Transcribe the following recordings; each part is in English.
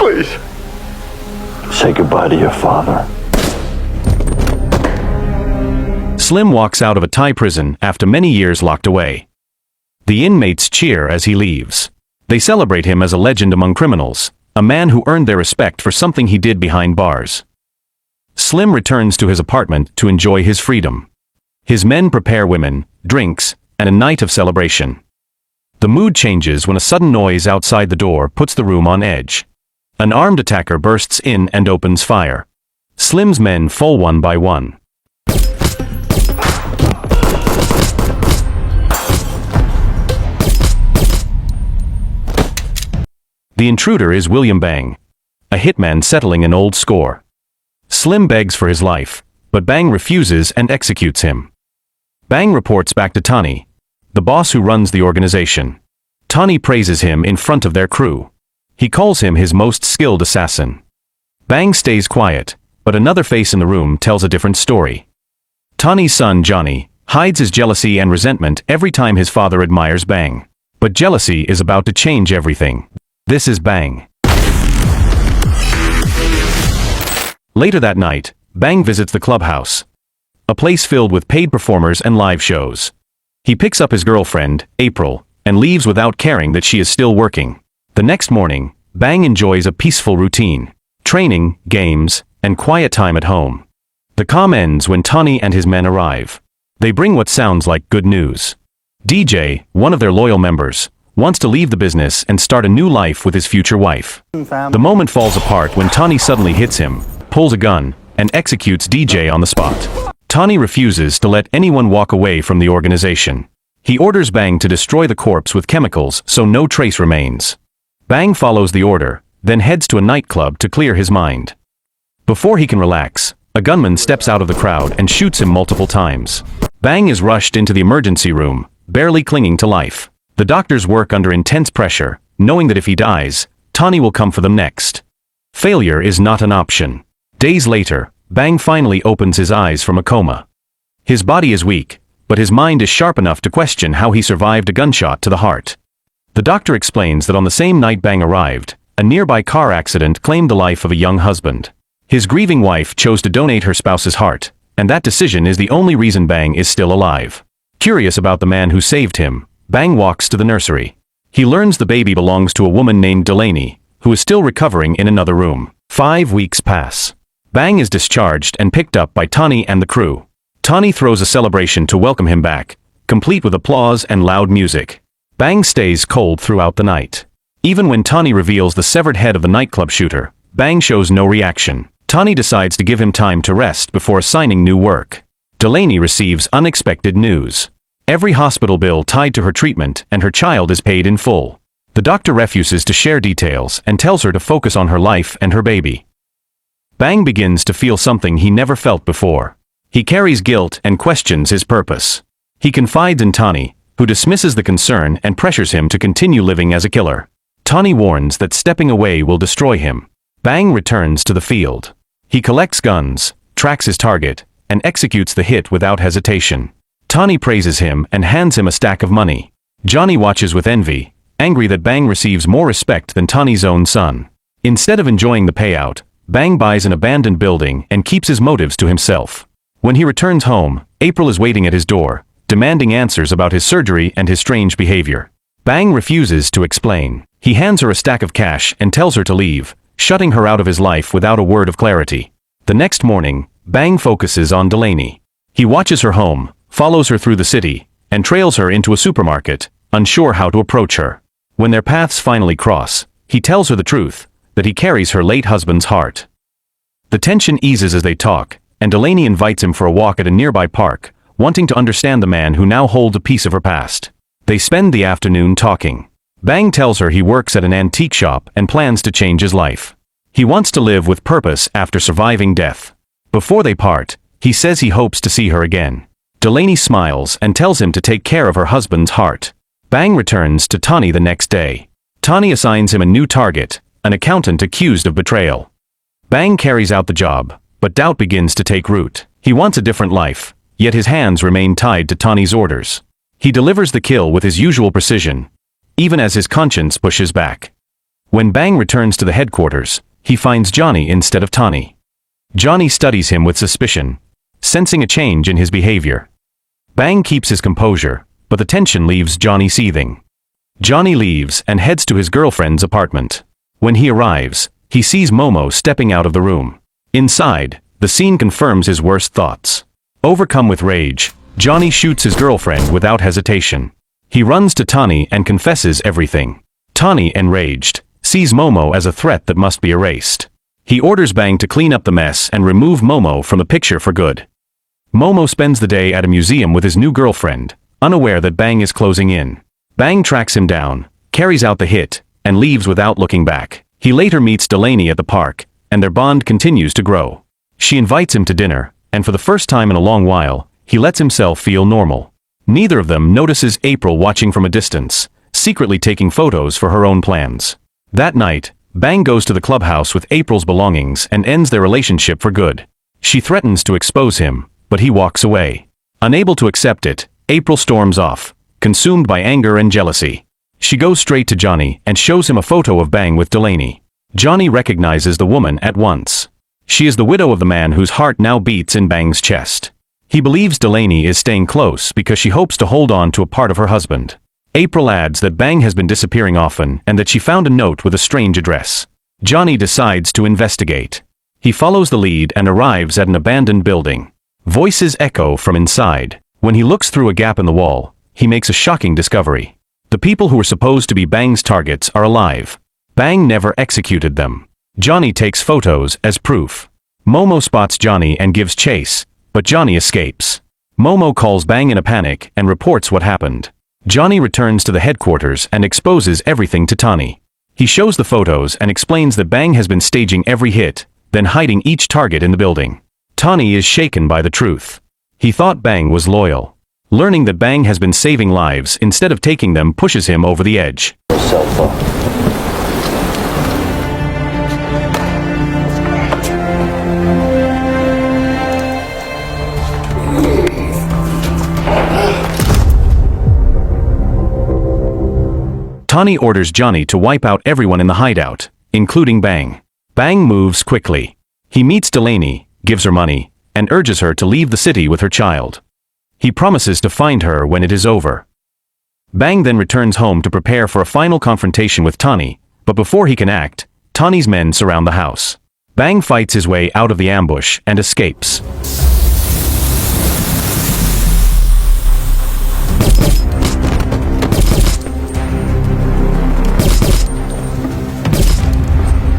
Please. Say goodbye to your father. Slim walks out of a Thai prison after many years locked away. The inmates cheer as he leaves. They celebrate him as a legend among criminals, a man who earned their respect for something he did behind bars. Slim returns to his apartment to enjoy his freedom. His men prepare women, drinks, and a night of celebration. The mood changes when a sudden noise outside the door puts the room on edge. An armed attacker bursts in and opens fire. Slim's men fall one by one. The intruder is William Bang, a hitman settling an old score. Slim begs for his life, but Bang refuses and executes him. Bang reports back to Tani, the boss who runs the organization. Tani praises him in front of their crew. He calls him his most skilled assassin. Bang stays quiet, but another face in the room tells a different story. Tani's son Johnny hides his jealousy and resentment every time his father admires Bang. But jealousy is about to change everything. This is Bang. Later that night, Bang visits the clubhouse, a place filled with paid performers and live shows. He picks up his girlfriend, April, and leaves without caring that she is still working. The next morning, Bang enjoys a peaceful routine, training, games, and quiet time at home. The calm ends when Tani and his men arrive. They bring what sounds like good news. DJ, one of their loyal members, wants to leave the business and start a new life with his future wife. The moment falls apart when Tani suddenly hits him, pulls a gun, and executes DJ on the spot. Tani refuses to let anyone walk away from the organization. He orders Bang to destroy the corpse with chemicals so no trace remains. Bang follows the order, then heads to a nightclub to clear his mind. Before he can relax, a gunman steps out of the crowd and shoots him multiple times. Bang is rushed into the emergency room, barely clinging to life. The doctors work under intense pressure, knowing that if he dies, Tani will come for them next. Failure is not an option. Days later, Bang finally opens his eyes from a coma. His body is weak, but his mind is sharp enough to question how he survived a gunshot to the heart. The doctor explains that on the same night Bang arrived, a nearby car accident claimed the life of a young husband. His grieving wife chose to donate her spouse's heart, and that decision is the only reason Bang is still alive. Curious about the man who saved him, Bang walks to the nursery. He learns the baby belongs to a woman named Delaney, who is still recovering in another room. 5 weeks pass. Bang is discharged and picked up by Tani and the crew. Tani throws a celebration to welcome him back, complete with applause and loud music. Bang stays cold throughout the night. Even when Tani reveals the severed head of the nightclub shooter, Bang shows no reaction. Tani decides to give him time to rest before assigning new work. Delaney receives unexpected news. Every hospital bill tied to her treatment and her child is paid in full. The doctor refuses to share details and tells her to focus on her life and her baby. Bang begins to feel something he never felt before. He carries guilt and questions his purpose. He confides in Tani, who dismisses the concern and pressures him to continue living as a killer. Tani warns that stepping away will destroy him. Bang returns to the field. He collects guns, tracks his target, and executes the hit without hesitation. Tani praises him and hands him a stack of money. Johnny watches with envy, angry that Bang receives more respect than Tani's own son. Instead of enjoying the payout, Bang buys an abandoned building and keeps his motives to himself. When he returns home, April is waiting at his door, demanding answers about his surgery and his strange behavior. Bang refuses to explain. He hands her a stack of cash and tells her to leave, shutting her out of his life without a word of clarity. The next morning, Bang focuses on Delaney. He watches her home, follows her through the city, and trails her into a supermarket, unsure how to approach her. When their paths finally cross, he tells her the truth, that he carries her late husband's heart. The tension eases as they talk, and Delaney invites him for a walk at a nearby park, wanting to understand the man who now holds a piece of her past. They spend the afternoon talking. Bang tells her he works at an antique shop and plans to change his life. He wants to live with purpose after surviving death. Before they part, he says he hopes to see her again. Delaney smiles and tells him to take care of her husband's heart. Bang returns to Tani the next day. Tani assigns him a new target, an accountant accused of betrayal. Bang carries out the job, but doubt begins to take root. He wants a different life, yet his hands remain tied to Tani's orders. He delivers the kill with his usual precision, even as his conscience pushes back. When Bang returns to the headquarters, he finds Johnny instead of Tani. Johnny studies him with suspicion, sensing a change in his behavior. Bang keeps his composure, but the tension leaves Johnny seething. Johnny leaves and heads to his girlfriend's apartment. When he arrives, he sees Momo stepping out of the room. Inside, the scene confirms his worst thoughts. Overcome with rage, Johnny shoots his girlfriend without hesitation. He runs to Tani and confesses everything. Tani, enraged, sees Momo as a threat that must be erased. He orders Bang to clean up the mess and remove Momo from the picture for good. Momo spends the day at a museum with his new girlfriend, unaware that Bang is closing in. Bang tracks him down, carries out the hit, and leaves without looking back. He later meets Delaney at the park, and their bond continues to grow. She invites him to dinner, and for the first time in a long while, he lets himself feel normal. Neither of them notices April watching from a distance, secretly taking photos for her own plans. That night, Bang goes to the clubhouse with April's belongings and ends their relationship for good. She threatens to expose him, but he walks away. Unable to accept it, April storms off, consumed by anger and jealousy. She goes straight to Johnny and shows him a photo of Bang with Delaney. Johnny recognizes the woman at once. She is the widow of the man whose heart now beats in Bang's chest. He believes Delaney is staying close because she hopes to hold on to a part of her husband. April adds that Bang has been disappearing often and that she found a note with a strange address. Johnny decides to investigate. He follows the lead and arrives at an abandoned building. Voices echo from inside. When he looks through a gap in the wall, he makes a shocking discovery. The people who were supposed to be Bang's targets are alive. Bang never executed them. Johnny takes photos as proof. Momo spots Johnny and gives chase, but Johnny escapes. Momo calls Bang in a panic and reports what happened. Johnny returns to the headquarters and exposes everything to Tani. He shows the photos and explains that Bang has been staging every hit, then hiding each target in the building. Tani is shaken by the truth. He thought Bang was loyal. Learning that Bang has been saving lives instead of taking them pushes him over the edge. Tani orders Johnny to wipe out everyone in the hideout, including Bang. Bang moves quickly. He meets Delaney, gives her money, and urges her to leave the city with her child. He promises to find her when it is over. Bang then returns home to prepare for a final confrontation with Tani, but before he can act, Tani's men surround the house. Bang fights his way out of the ambush and escapes.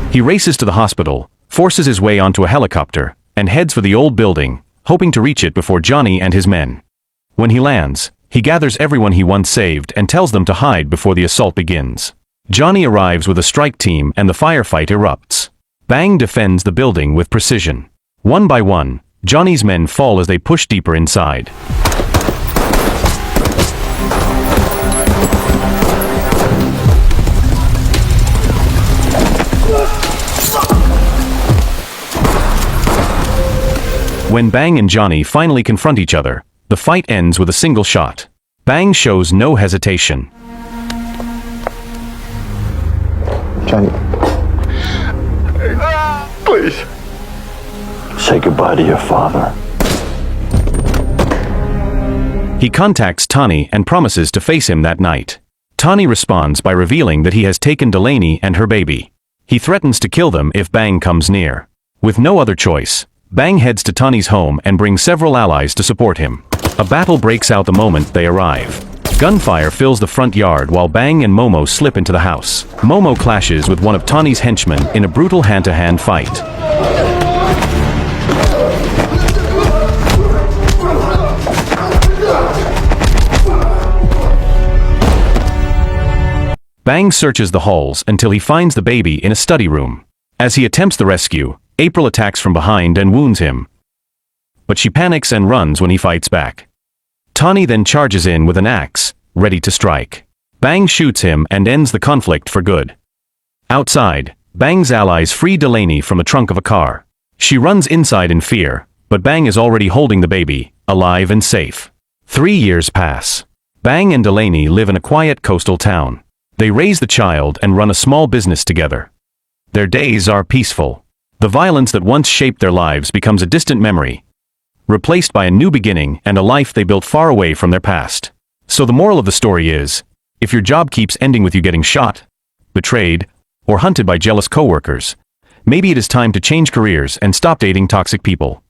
He races to the hospital, forces his way onto a helicopter, and heads for the old building, hoping to reach it before Johnny and his men. When he lands, he gathers everyone he once saved and tells them to hide before the assault begins. Johnny arrives with a strike team and the firefight erupts. Bang defends the building with precision. One by one, Johnny's men fall as they push deeper inside. When Bang and Johnny finally confront each other, the fight ends with a single shot. Bang shows no hesitation. Johnny. Please. Say goodbye to your father. He contacts Tani and promises to face him that night. Tani responds by revealing that he has taken Delaney and her baby. He threatens to kill them if Bang comes near. With no other choice, Bang heads to Tani's home and brings several allies to support him. A battle breaks out the moment they arrive. Gunfire fills the front yard while Bang and Momo slip into the house. Momo clashes with one of Tani's henchmen in a brutal hand-to-hand fight. Bang searches the halls until he finds the baby in a study room. As he attempts the rescue, April attacks from behind and wounds him. But she panics and runs when he fights back. Tani then charges in with an axe, ready to strike. Bang shoots him and ends the conflict for good. Outside, Bang's allies free Delaney from the trunk of a car. She runs inside in fear, but Bang is already holding the baby, alive and safe. 3 years pass. Bang and Delaney live in a quiet coastal town. They raise the child and run a small business together. Their days are peaceful. The violence that once shaped their lives becomes a distant memory, replaced by a new beginning and a life they built far away from their past. So the moral of the story is, if your job keeps ending with you getting shot, betrayed, or hunted by jealous coworkers, maybe it is time to change careers and stop dating toxic people.